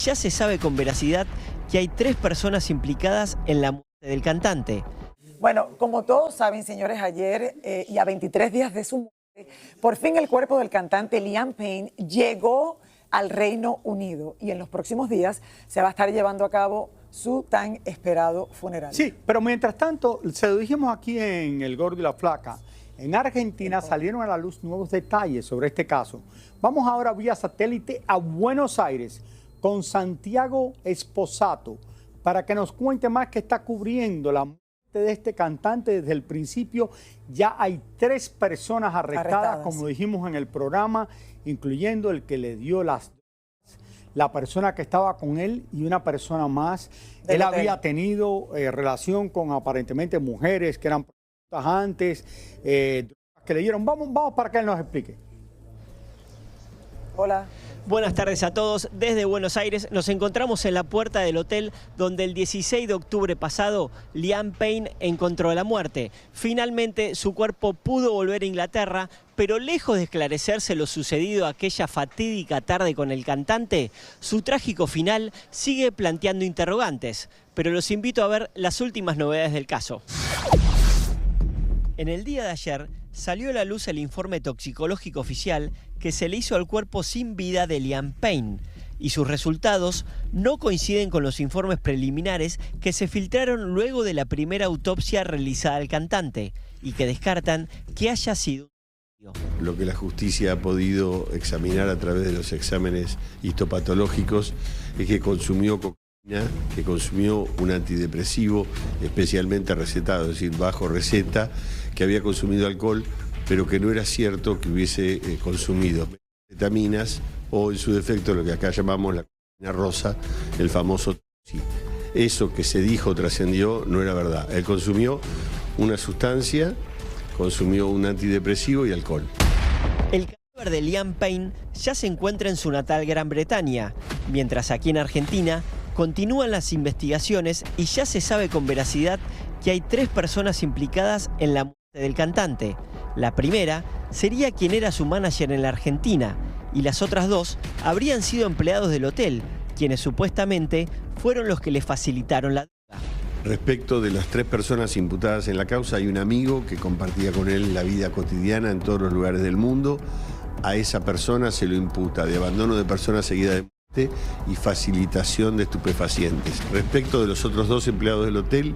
Ya se sabe con veracidad que hay 3 personas implicadas en la muerte del cantante. Bueno, como todos saben, señores, ayer y a 23 días de su muerte, por fin el cuerpo del cantante Liam Payne llegó al Reino Unido y en los próximos días se va a estar llevando a cabo su tan esperado funeral. Sí, pero mientras tanto, se lo dijimos aquí en El Gordo y la Flaca, en Argentina salieron a la luz nuevos detalles sobre este caso. Vamos ahora vía satélite a Buenos Aires con Santiago Esposato para que nos cuente más que está cubriendo la muerte de este cantante desde el principio. Ya hay 3 personas arrestadas, como dijimos en el programa, incluyendo el que le dio las drogas, la persona que estaba con él y una persona más. Él había tenido relación con aparentemente mujeres que eran prostitutas antes, que le dieron. Vamos para que él nos explique. Hola. Buenas tardes a todos. Desde Buenos Aires nos encontramos en la puerta del hotel donde el 16 de octubre pasado Liam Payne encontró la muerte. Finalmente su cuerpo pudo volver a Inglaterra, pero lejos de esclarecerse lo sucedido aquella fatídica tarde con el cantante, su trágico final sigue planteando interrogantes. Pero los invito a ver las últimas novedades del caso. En el día de ayer salió a la luz el informe toxicológico oficial que se le hizo al cuerpo sin vida de Liam Payne, y sus resultados no coinciden con los informes preliminares que se filtraron luego de la primera autopsia realizada al cantante y que descartan que haya sido. Lo que la justicia ha podido examinar a través de los exámenes histopatológicos es que consumió cocaína, que consumió un antidepresivo especialmente recetado, es decir, bajo receta, que había consumido alcohol, pero que no era cierto que hubiese consumido vitaminas o, en su defecto, lo que acá llamamos la cocaína rosa, el famoso Toxi. Eso que se dijo trascendió, no era verdad. Él consumió una sustancia, consumió un antidepresivo y alcohol. El cadáver de Liam Payne ya se encuentra en su natal Gran Bretaña, mientras aquí en Argentina continúan las investigaciones y ya se sabe con veracidad que hay 3 personas implicadas en la muerte del cantante. La primera sería quien era su manager en la Argentina y las otras 2 habrían sido empleados del hotel, quienes supuestamente fueron los que le facilitaron la droga. Respecto de las 3 personas imputadas en la causa, hay un amigo que compartía con él la vida cotidiana en todos los lugares del mundo. A esa persona se lo imputa de abandono de persona seguida de muerte y facilitación de estupefacientes. Respecto de los otros 2 empleados del hotel,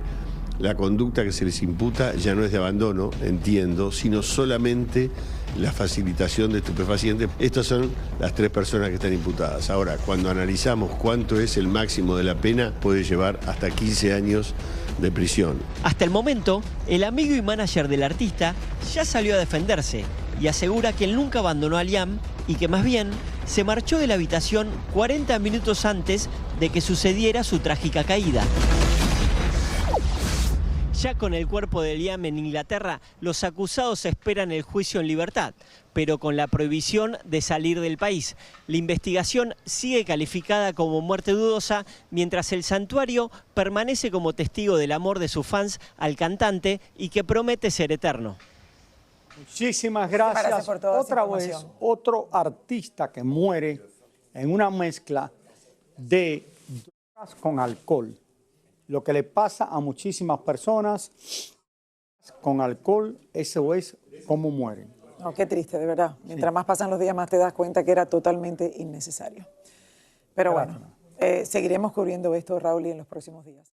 la conducta que se les imputa ya no es de abandono, entiendo, sino solamente la facilitación de estupefacientes. Estas son las 3 personas que están imputadas. Ahora, cuando analizamos cuánto es el máximo de la pena, puede llevar hasta 15 años de prisión. Hasta el momento, el amigo y manager del artista ya salió a defenderse y asegura que él nunca abandonó a Liam y que más bien se marchó de la habitación 40 minutos antes de que sucediera su trágica caída. Ya con el cuerpo de Liam en Inglaterra, los acusados esperan el juicio en libertad, pero con la prohibición de salir del país. La investigación sigue calificada como muerte dudosa, mientras el santuario permanece como testigo del amor de sus fans al cantante y que promete ser eterno. Muchísimas gracias. Otra vez, otro artista que muere en una mezcla de drogas con alcohol. Lo que le pasa a muchísimas personas con alcohol, eso es cómo mueren. No, qué triste, de verdad. Mientras más pasan los días, más te das cuenta que era totalmente innecesario. Pero bueno, seguiremos cubriendo esto, Raúl, en los próximos días.